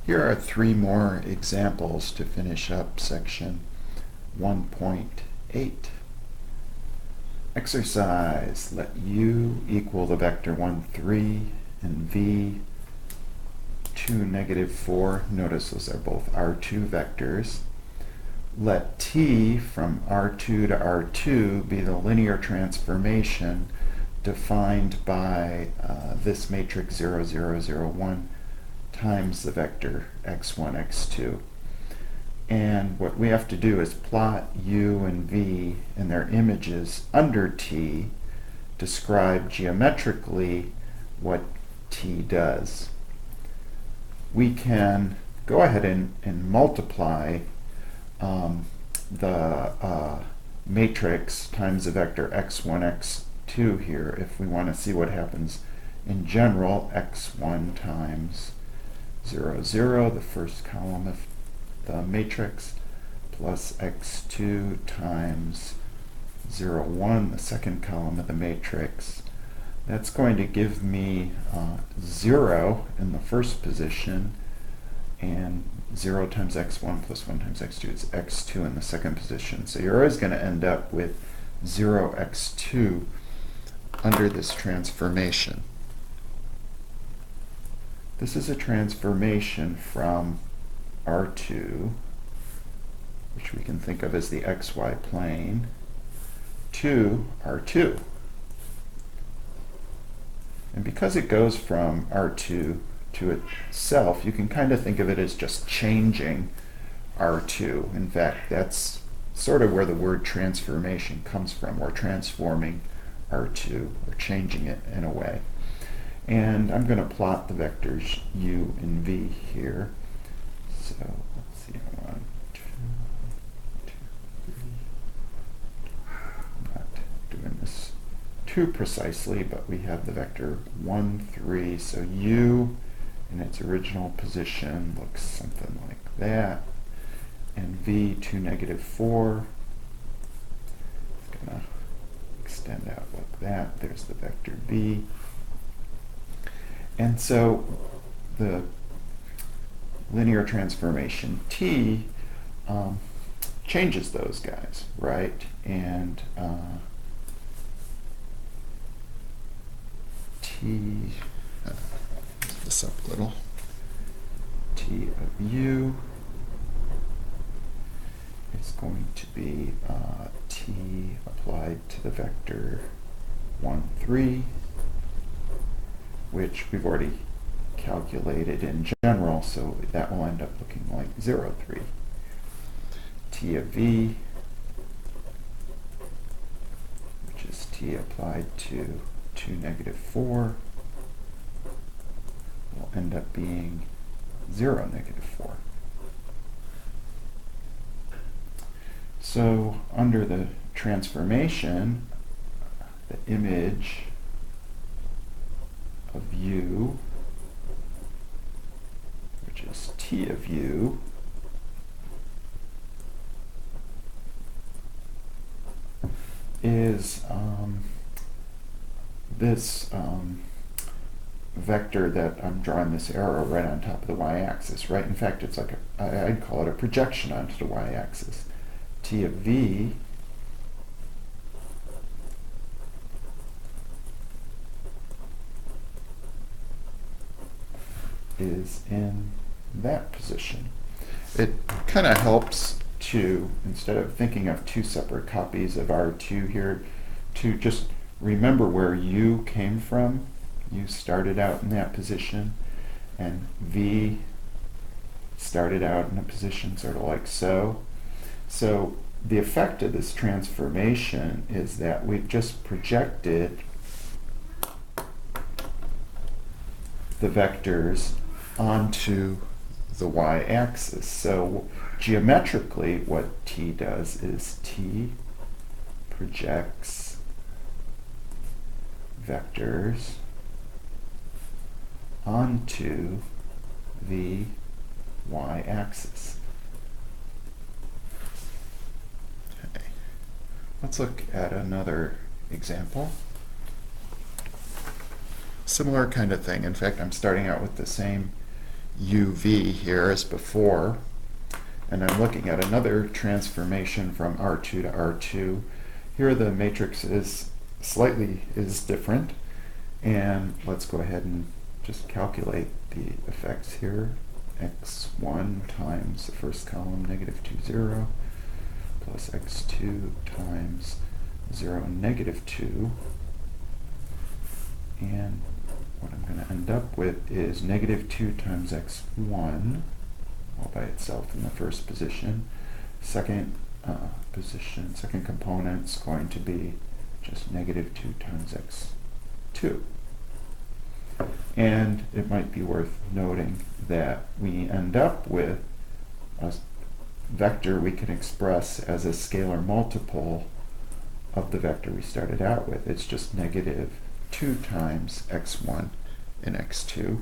Here are three more examples to finish up section 1.8. Exercise. Let u equal the vector 1, 3 and v 2, negative 4. Notice those are both R2 vectors. Let t from R2 to R2 be the linear transformation defined by this matrix 0, 0, 0, 1 times the vector x1, x2. And what we have to do is plot u and v and their images under t, describe geometrically what t does. We can go ahead and multiply the matrix times the vector x1, x2 here if we want to see what happens in general. X1 times 0, 0, the first column of the matrix, plus x2 times 0, 1, the second column of the matrix. That's going to give me 0 in the first position, and 0 times x1 plus 1 times x2 is x2 in the second position. So you're always going to end up with 0x2 under this transformation. This is a transformation from R2, which we can think of as the xy plane, to R2. And because it goes from R2 to itself, you can kind of think of it as just changing R2. In fact, that's sort of where the word transformation comes from. We're transforming R2, or changing it in a way. And I'm going to plot the vectors u and v here. So let's see, 1, 2, 3. I'm not doing this too precisely, but we have the vector 1, 3. So u in its original position looks something like that. And v 2, negative 4. It's going to extend out like that. There's the vector v. And so the linear transformation t changes those guys, right? And t, this up a little, t of u is going to be t applied to the vector 1, 3, which we've already calculated in general, so that will end up looking like 0, 3. T of v, which is t applied to 2, negative 4, will end up being 0, negative 4. So under the transformation, the image of u, which is t of u, is this vector that I'm drawing this arrow right on top of the y-axis, right? In fact, it's like I'd call it a projection onto the y-axis. T of v is in that position. It kind of helps to, instead of thinking of two separate copies of R2 here, to just remember where u came from. U started out in that position, and v started out in a position sort of like so. So the effect of this transformation is that we've just projected the vectors onto the y-axis. So geometrically, what t does is t projects vectors onto the y-axis. Okay. Let's look at another example. Similar kind of thing. In fact, I'm starting out with the same uv here as before, and I'm looking at another transformation from R2 to R2. Here the matrix is different, and let's go ahead and just calculate the effects here. X1 times the first column, negative 2, 0, plus X2 times 0, negative 2, and what I'm going to end up with is negative 2 times X1 all by itself in the first position. Second second component's going to be just negative 2 times X2. And it might be worth noting that we end up with a vector we can express as a scalar multiple of the vector we started out with. It's just negative 2 times X1 and X2.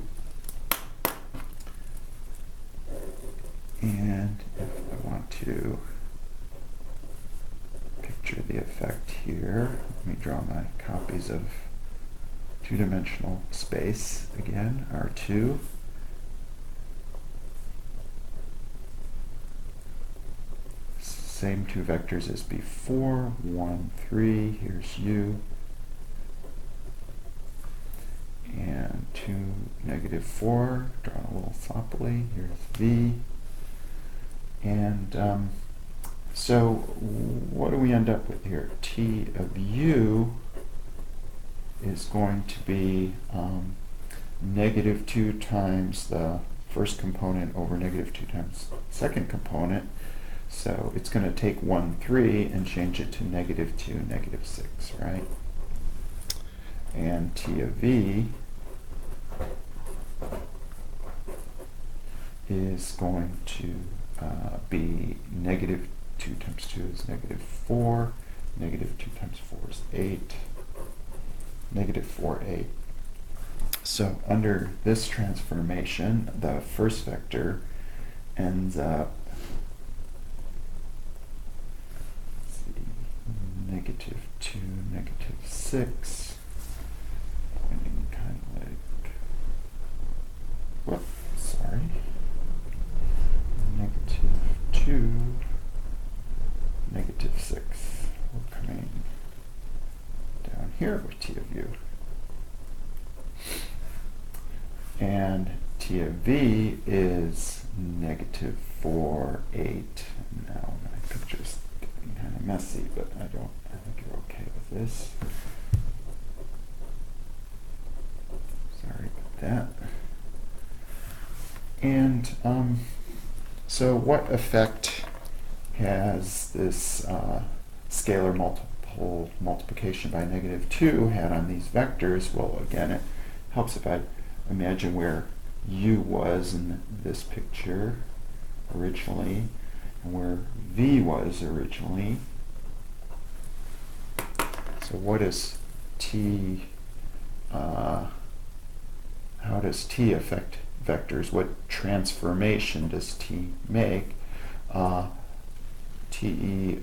And if I want to picture the effect here, let me draw my copies of two-dimensional space again, R2. Same two vectors as before, 1, 3, here's U, and 2, negative 4, drawn a little sloppily, here's V. And so what do we end up with here? T of U is going to be negative 2 times the first component over negative 2 times the second component. So it's going to take 1, 3 and change it to negative 2, negative 6, right? And T of V is going to be negative 2 times 2 is negative 4, negative 2 times 4 is 8, negative 4, 8. So under this transformation, the first vector ends up negative 2, negative 6, pointing kind of like, whoops, sorry, negative 2, negative 6. We're coming down here with T of U. And T of V is negative 4, 8. Now my picture's getting kind of messy, but I think you're okay with this. Sorry about that. And so what effect has this scalar multiplication by negative 2 had on these vectors? Well, again, it helps if I imagine where U was in this picture originally and where V was originally. So what is T, how does T affect vectors? What transformation does T make? T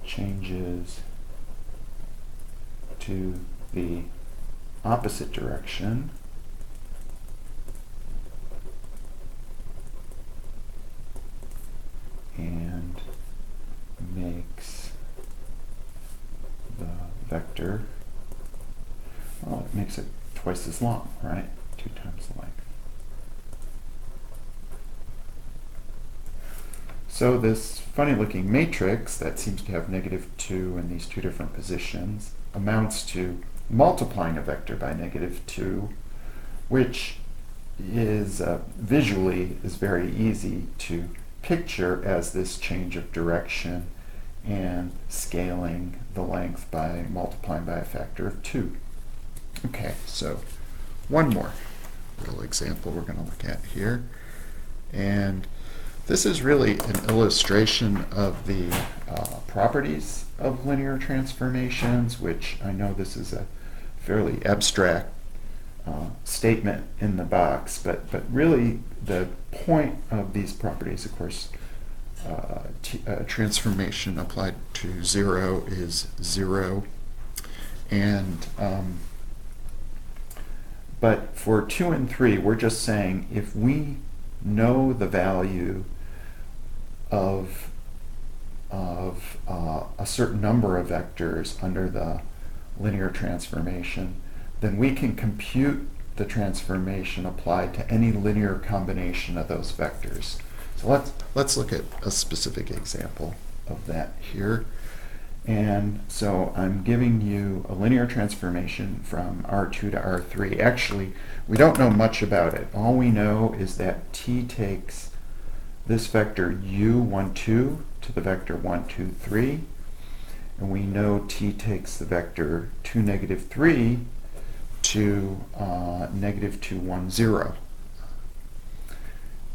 changes to the opposite direction, and makes the vector, well, it makes it twice as long, right? 2 times the length. So this funny looking matrix that seems to have negative 2 in these two different positions amounts to multiplying a vector by negative 2, which is visually is very easy to picture as this change of direction and scaling the length by multiplying by a factor of 2. Okay, so one more little example we're going to look at here. And this is really an illustration of the properties of linear transformations, which I know this is a fairly abstract statement in the box, but really the point of these properties, of course, transformation applied to 0 is 0, and But for 2 and 3, we're just saying if we know the value of a certain number of vectors under the linear transformation, then we can compute the transformation applied to any linear combination of those vectors. So let's look at a specific example of that here. And so I'm giving you a linear transformation from R2 to R3. Actually, we don't know much about it. All we know is that t takes this vector u1, 2 to the vector 1, 2, 3. And we know t takes the vector 2, negative 3 to negative 2, 1, 0.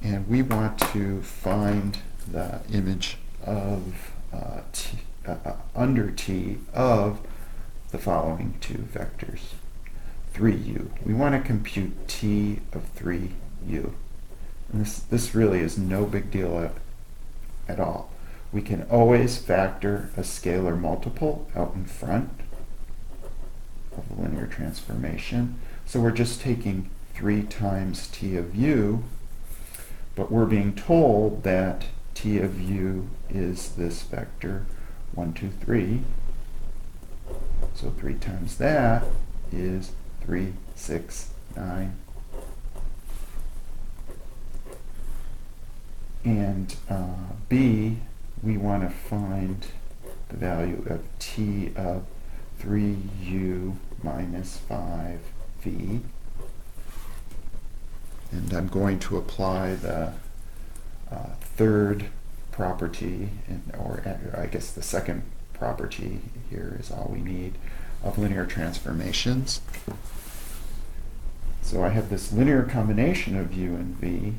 And we want to find the image of under t of the following two vectors. 3u. We want to compute t of 3u. And this really is no big deal at all. We can always factor a scalar multiple out in front of the linear transformation. So we're just taking 3 times t of u, but we're being told that t of u is this vector 1, 2, 3. So 3 times that is 3, 6, 9. And b, we want to find the value of t of 3u minus 5v. And I'm going to apply the third property, or I guess the second property here is all we need, of linear transformations. So I have this linear combination of u and v.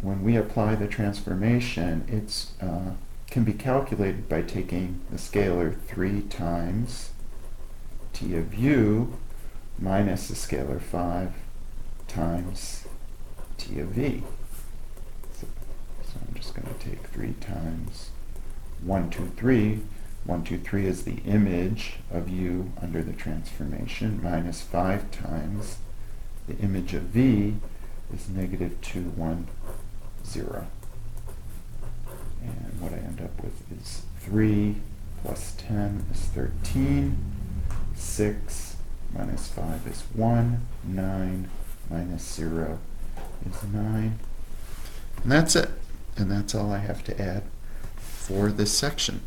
When we apply the transformation, it can be calculated by taking the scalar 3 times t of u minus the scalar 5 times t of v. So I'm just going to take 3 times 1, 2, 3. 1, 2, 3 is the image of u under the transformation, minus 5 times the image of v is negative 2, 1, 0. And what I end up with is 3 plus 10 is 13. 6 minus 5 is 1. 9 minus 0 is 9. And that's it. And that's all I have to add for this section.